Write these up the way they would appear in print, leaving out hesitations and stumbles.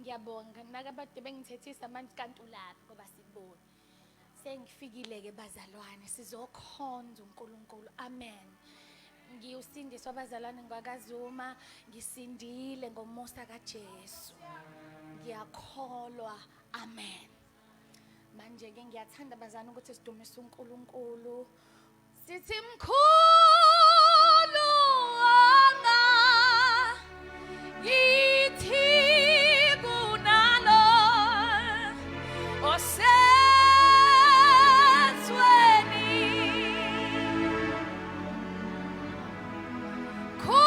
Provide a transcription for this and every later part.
ngiyabonga nakabade bengithethisa manje kanti ulapha ngoba sibona sengifikile-ke bazalwane sizokhonza uNkulunkulu. Amen. Ngiyusindiswa abazalwane ngwakazuma, ngisindile ngomusa kaJesu, ngiyakholwa. Amen. Manje-ke ngiyathanda bazalwane ukuthi sidumise uNkulunkulu sithi mkhulu wanga yithi kunalo osezweni khulu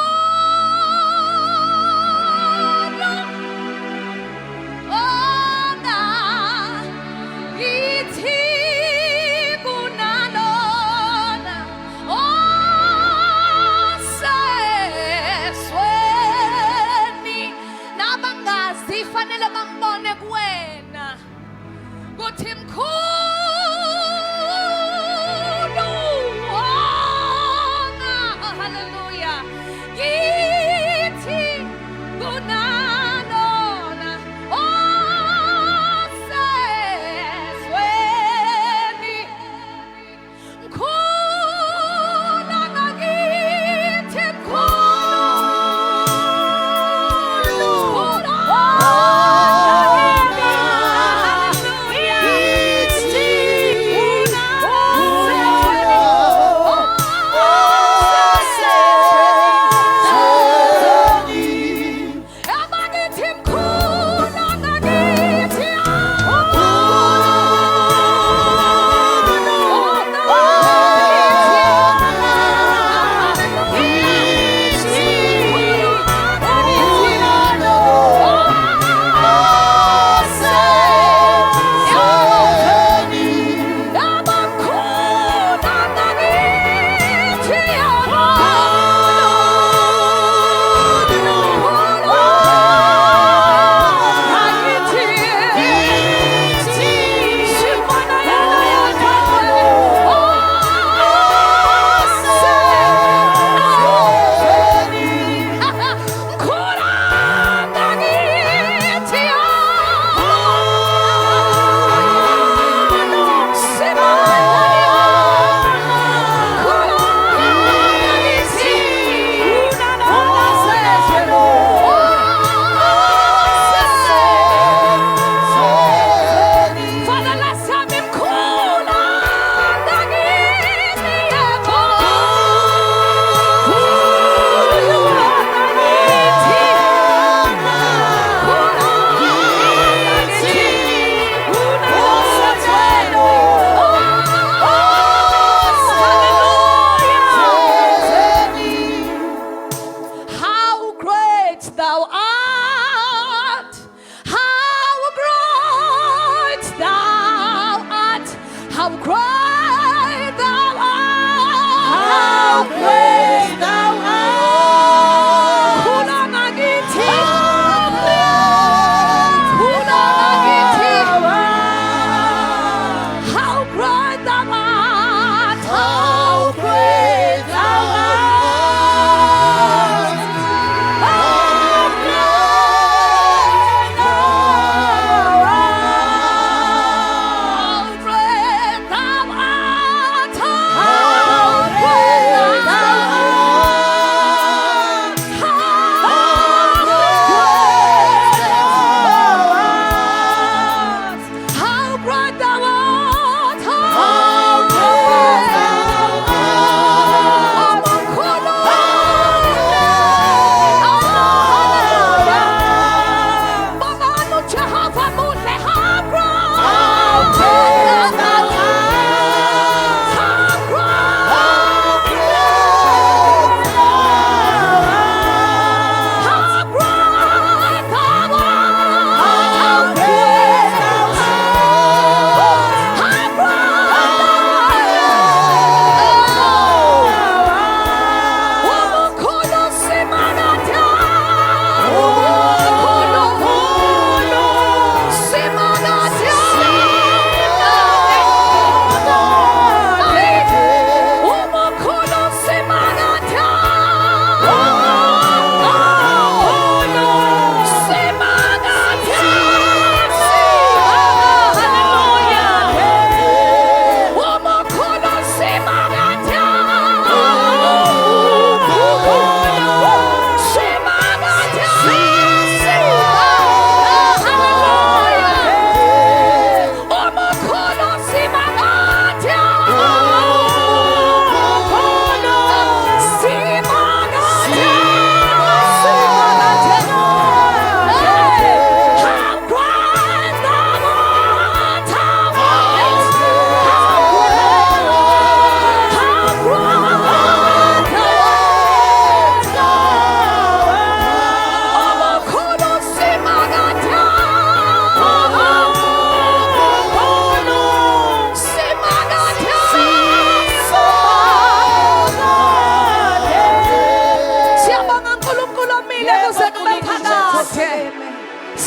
wanga yithi kunalo osezweni nabangazi fanele bambone kuwena kuthi mkhulu wanga, haleluya, yithi kunalona osezweni mkhulu ngakithi mkhulu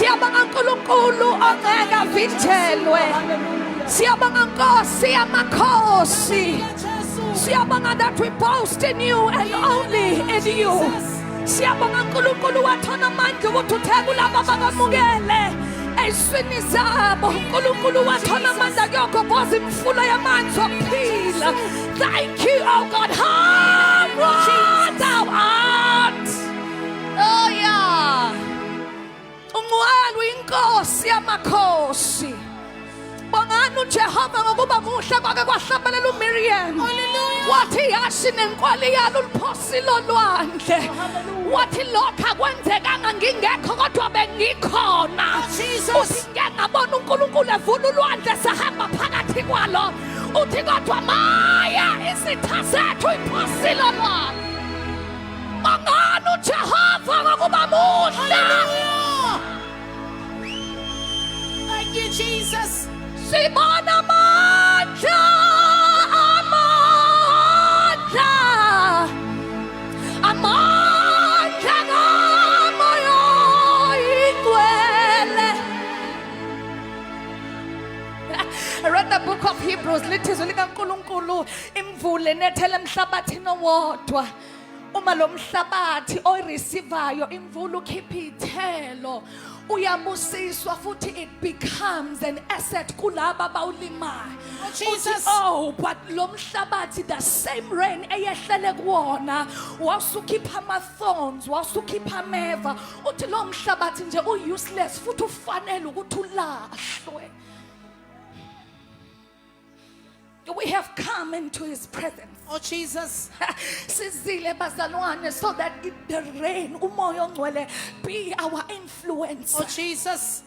Siyabonga uNkulunkulu ongeke avithelwe. Siyabonga Nkosi yamakhosi. Siyabonga that we boast in you and only in you. Siyabonga uNkulunkulu wathona amandla ukuthi utheke laba abakamukele eziswini zabo. uNkulunkulu wathona amandla kuyogobhoza imfula yamanzi okuphila. Thank you, oh God. How thou art. Oh yeah. Ungcwele uyinkosi yamakhosi. Bongani uJehova ngokuba muhle kwake kwahlabelela uMiriam. Wathi yashi nenkwali yalo liphosile olwandle. Wathi lokho akwenzekanga ngingekho kodwa bengikhona. Uthi ngeke ngabona uNkulunkulu evula ulwandle sahamba phakathi kwalo. Uthi kodwa maya isitha sethu iphosile olwandle. Bongani uJehova ngokuba muhle. Thank you, Jesus. Sibona amandla, amandla, amandla kamoya ingcwele. I read the book of Hebrews. Lithizwe likaNkulunkulu imvule nethele emhlabathini owodwa. Uma lo mhlabathi oyireceivayo imvula ukhipha ithelo. Uyabusiswa futhi it becomes an asset kulaba bawulimayo. Jesus. Oh, but lo mhlabathi the same rain eyehlele kuwona wasukhipha ama thorns, wasukhipha ameva. Uthi lo mhlabathi nje useless futhi ufanele ukuthi ulahlwe. We have come into his presence. Oh Jesus. Sizile bazalwane so that the rain umoya ongcwele be our influence. Oh Jesus.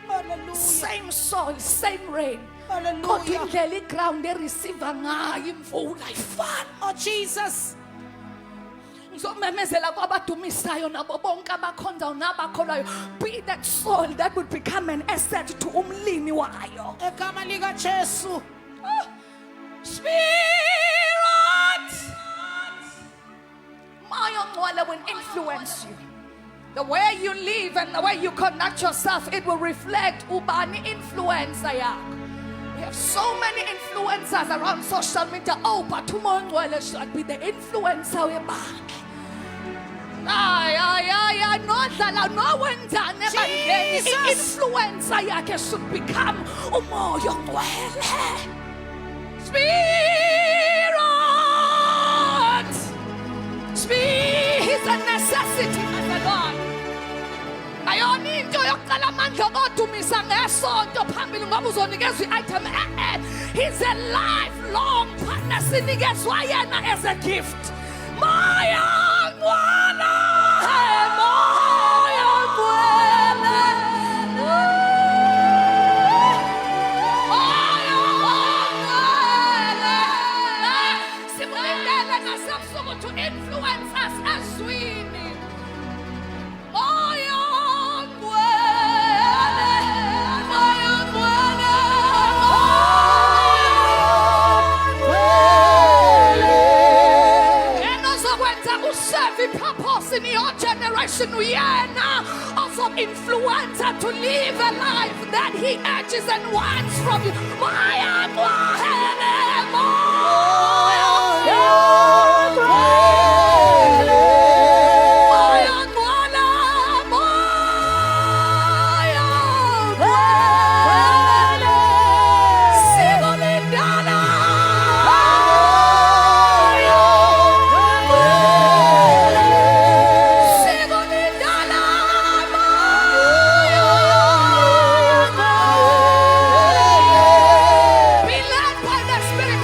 Hallelujah. Same soil, same rain. Kodwa Hallelujah. indlela iground ereceive ngayo imvula ifana. Oh Jesus. Ngizomemezela kwabadumisayo nabo bonke abakhonzayo nabakholwayo, be that soil that would become an asset to umlimi wayo. Egama lika Jesu. Spirit, moya ongcwele will influence you. The way you live and the way you conduct yourself, it will reflect ubani influencer yakho. We have so many influencers around social media. Oh, but umoya ongcwele should be the influencer webandla. Ay, nodlala nowenzane ebandleni. Influencer yakhe should become umoya ongcwele. Spirit, Spirit is a necessity, my Lord. Ayona into yokuqala amandla okodumisa ngesonto phambili ngoba uzonikezwa i-item. He's a lifelong partner sinikezwa yena as a gift. Moya ongcwele, moya ongcwele. To influence us as we need. Moya ongcwele, moya ongcwele, moya ongcwele. Yena ozokwenza userve i-purpose in your generation. Uyena ozoinfluencer to live a life that he urges and wants from you. Moya ongcwele, moya ongcwele. Be led by the Spirit.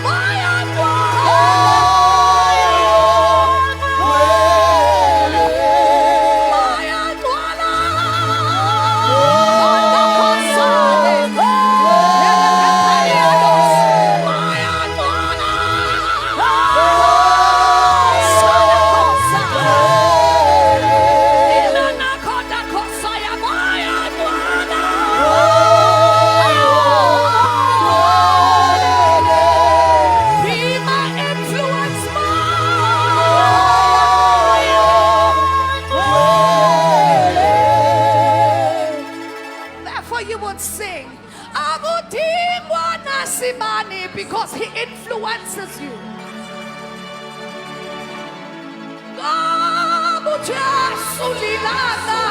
you would sing, Akuthingwa nasibani, because he influences you. Jesu lilanga.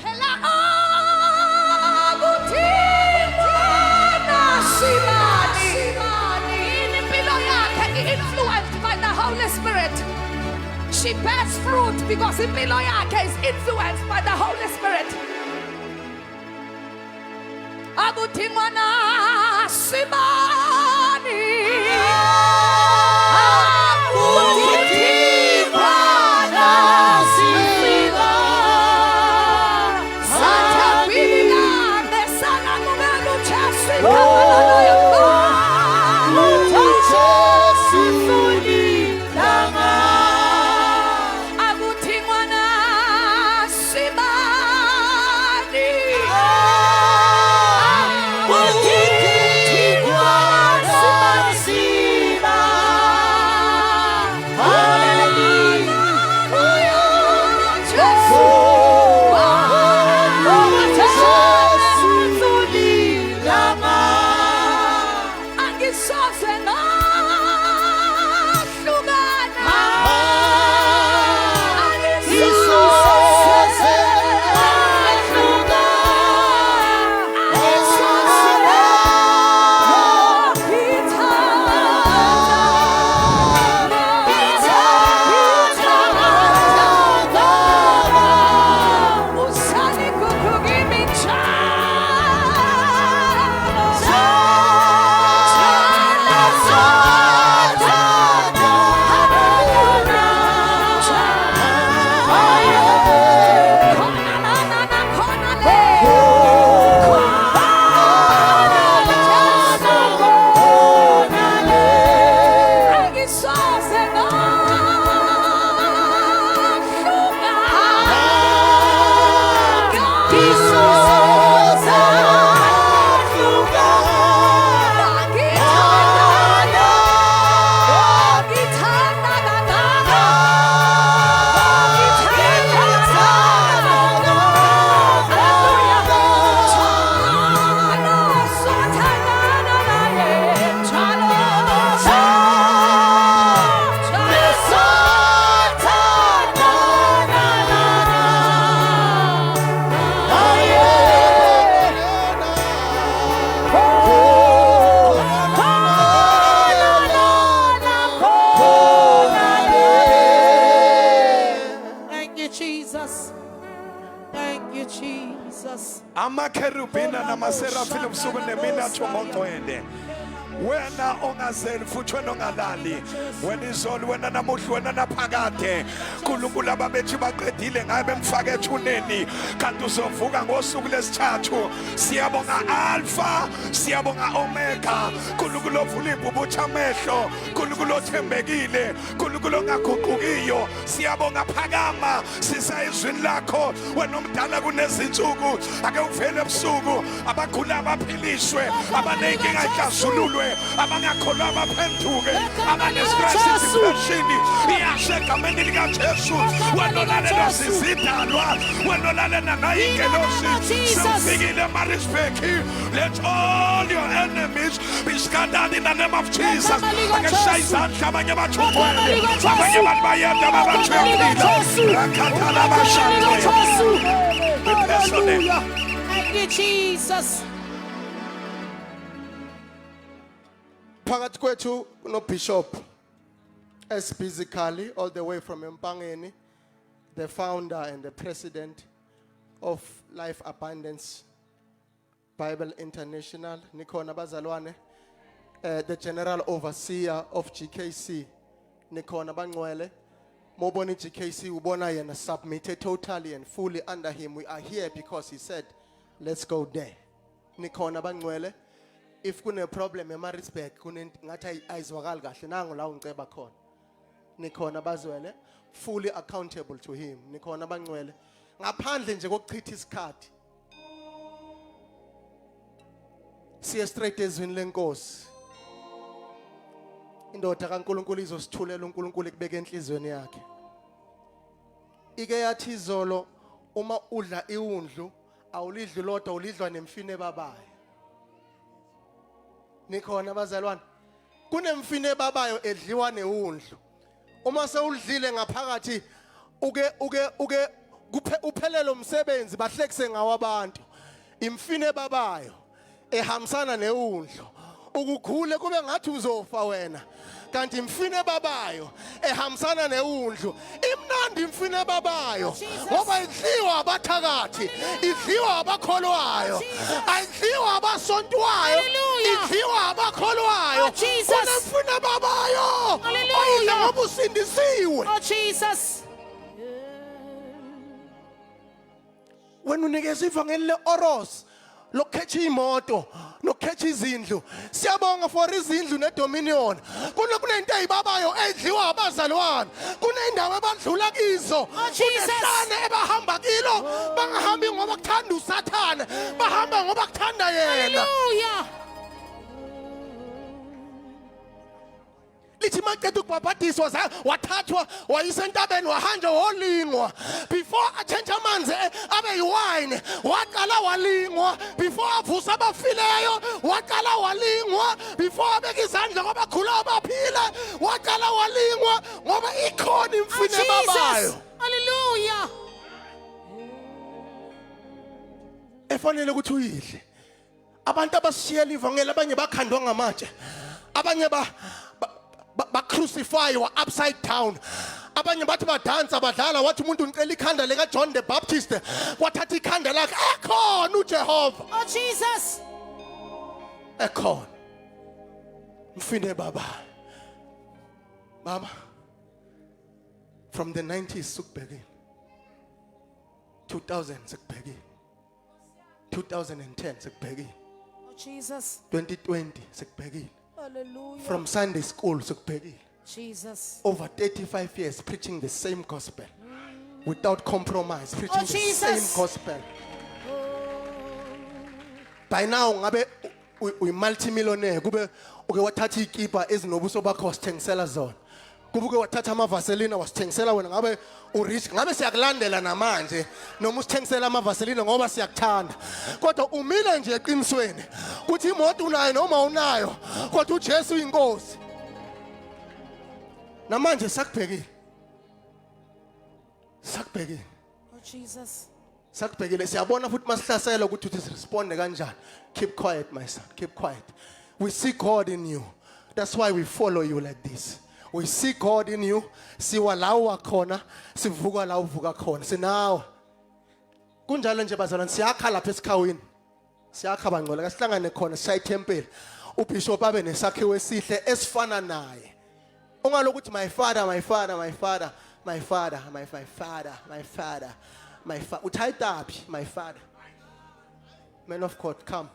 Phela akuthingwa nasibani. Impilo yakhe influenced by the Holy Spirit. She bears fruit because impilo yakhe is influenced by the Holy Spirit. Akuthingwa nasibani. Amakerubina namaseraphim ubusuku nemini athomongcwele. Wena ongazeli futhi wena ongalali, wena izolo, wena namuhla, wena naphakade, uNkulunkulu ababethi baqedile ngabe bemfake ethuneni kanti uzovuka ngosuku lesithathu. Siyabonga Alpha, siyabonga Omega, uNkulunkulu ovula ibhubutha amehlo, uNkulunkulu othembekile, uNkulunkulu ongaguqukiyo. Siyabonga phakama sisayizwini lakho, wena omdala kunezinsuku, ake uvele ebusuku, abagula abaphiliswe, abanenkinga ihlasululwe, abangakholwa baphenduke, abanestress depression iyasegameni likaJesu. Wena olalela sizidalwa, wena olalela nayingelosi, sewufikile Maritzburg. Let all your enemies be scattered in the name of Jesus. Akeshaya izandla abanye bathungwele, abanye abantu bayenda babathwekile, rakhathala bashaqile. Hallelujah. Thank you, Jesus. Phakathi kwethu no Bishop as physically all the way from Mpangeni, the founder and the president of Life Abundance Bible International, Nikhona bazalwane, the general overseer of GKC, Nikhona Bangcwele. Moboni GKC ubona yena submitted totally and fully under him. We are here because he said, let's go there. Nikhona Bangcwele. If kune problem eMaritzburg ngathi ayizwakali kahle nangu la ungiceba khona. Nikhona bazwele, fully accountable to him. Nikhona Bangcwele. Ngaphandle nje kokuchitha isikhathi. Siya straight ezwini lenkosi. Indoda kaNkulunkulu izosithulela uNkulunkulu ekubeka enhlizweni yakhe. ike yathi izolo uma udla iwundlu awulidli lodwa ulidlwa nemfino ebabayo. Nikhona abazalwane? Kunemfino ebabayo edliwa newundlu. Uma sewudlile ngaphakathi uke uphelele umsebenzi bahlekise ngawo abantu. Imfino ebabayo ehambisana newundlu. Ukukhule kube ngathi uzofa wena. Kanti imfino ebabayo ehambisana newundlu. Imnandi imfino ebabayo ngoba idliwa abathakathi, idliwa abakholwayo, ayidliwa abasontwayo, idliwa abakholwayo. Kunemfino ebabayo oyidla ngoba usindisiwe. Oh, Jesus. Wena unikeza ivangeli le-Oros lokhetha imoto nokhetha izindlu. Siyabonga for izindlu nedominion. Kunento eyibabayo edliwa abazalwane. Kunendawo abadlula kizo. Kunehlane ebahamba kilo. Bangahambi ngoba kuthanda uSathane, bahamba ngoba kuthanda yena. Hallelujah. Lithi maqeda ukubhabhadiswa wathathwa wayisentabeni wahanjwa wolingwa. Before athenje amanzi abe yiwine waqala walingwa. Before avusa abafileyo waqala walingwa. Before abeka izandla kwabakhula abaphila waqala walingwa ngoba ikhona imfino ebabayo Hallelujah. efanele ukuthi uyidle. Abantu abasishiyela ivangeli abanye bakhandwa ngamatshe, abanye ba crucify wa upside down, abanye bathi badansa badlala wathi umuntu unicela ikhanda leka John the Baptist wathatha ikhanda lakhe ekhona uJehova Oh, Jesus. ekhona mfine baba mama from the 90s sikubhekile 2000 sikubhekile 2010 sikubhekile Oh, Jesus. 2020 sikubhekile Hallelujah. from Sunday school sikubhekile Jesus. over 35 years preaching the same gospel without compromise, preaching the Jesus. same gospel. By now ngabe uyi multimillionaire kube uke wathatha ikipa ezinobuso bakho wasithengisela zona, kube uke wathatha amavaselina wasithengisela wena, ngabe urich, ngabe siyakulandela namanje noma usithengisela amavaselina ngoba siyakuthanda, kodwa umile nje eqinisweni ukuthi imoto unayo noma unayo kodwa uJesu uyinkosi. Namanje sakubhekile Oh, Jesus. sakubhekile siyabona futhi masihlasela ukuthi uthi responde kanjani. Keep quiet my son, keep quiet. We see God in you, that's why we follow you like this. We see God in you, siwa la wakhona sivuka la uvuka khona sinawe kunjalo nje bazalwane. Siyakha lapha esikhawini, siyakha bangcola kasihlangane khona sishaye ithempeli uBishop abe nesakhiwo esihle esifana naye. Ungalokuthi my father, my father, my father, my father, my father, my father, my father. Uthaitaphi my father. Man of God, come.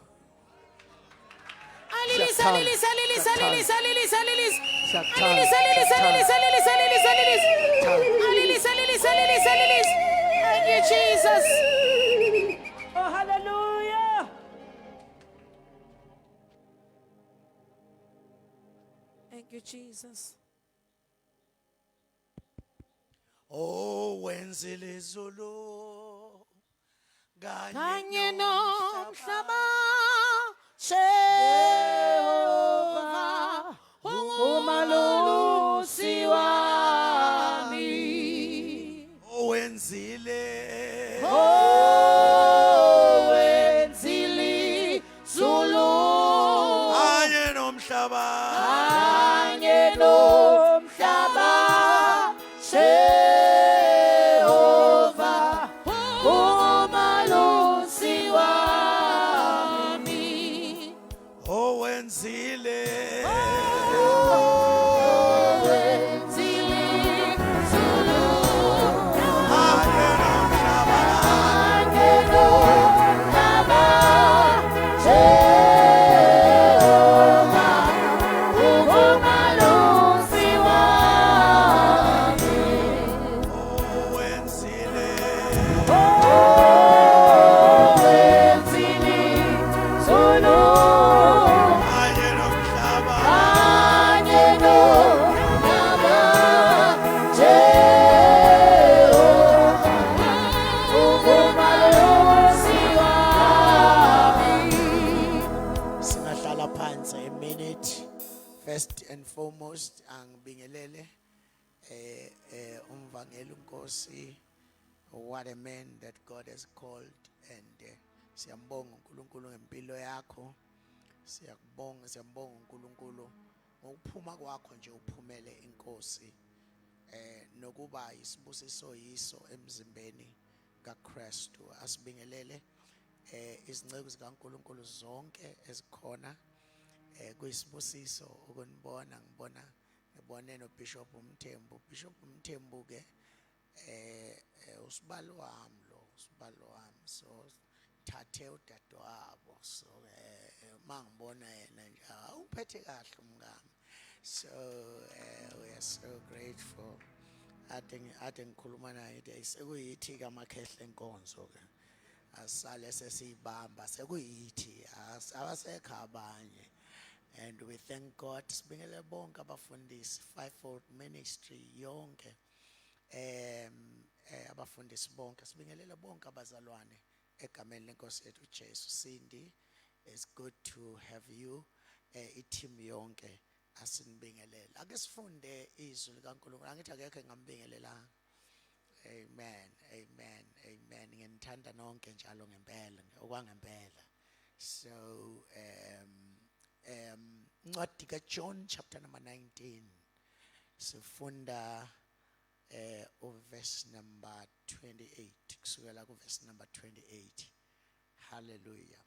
Alilisa, Siyakuthanda. alilisa, alilisa, alilisa, alilisa, alilisa. Siyakuthanda. Alilisa, alilisa, alilisa, alilisa, alilisa, alilisa. Siyakuthanda. Alilisa, alilisa, alilisa, alilisa. Thank you, Jesus. Oh, hallelujah. Thank you, Jesus. Oh, wenzile izulu Kanye nomhlaba Jehova umalusi wami oh, wenzile wenzili zulu kanye nomhlaba kanye nomhlaba Jehova umalusi wami oh, wenzile wenzili zulu kanye nomhlaba first angibingelele umvangeli uNkosi, what a man that God has called, and siyambonga uNkulunkulu ngempilo yakho. Siyambonga uNkulunkulu ngokuphuma kwakho nje uphumele inkosi nokuba isibusiso yiso emzimbeni kaKristu. Asibingelele izinceku zikaNkulunkulu zonke ezikhona kuyisibusiso ukunibona. Ngibone no Bishop Mthembu. Bishop Mthembu ke usibalo wami, so thathe udadewabo, so mangibona yena nje uphethe kahle umngami. So we are so grateful. Ade ngikhuluma naye nje sekuyithi kamakhehle enkonzo ke asale sesiyibamba sekuyithi abasekho abanye. And we thank God. Sibingelele bonke abafundisi Fivefold Ministry yonke abafundisi bonke. Sibingelele bonke abazalwane egameni lenkosi yethu uJesu. Cindy, it's good to have you. I-team yonke asinibingelele. Ake sifunde izwi likaNkulunkulu. Angithi akekho engambingelelanga. Amen, amen, amen. Nginithanda nonke njalo ngempela, okwangempela. So ncwadi kaJohn chapter number 19 sifunda verse number 28 kusukela ku verse number 28. Hallelujah.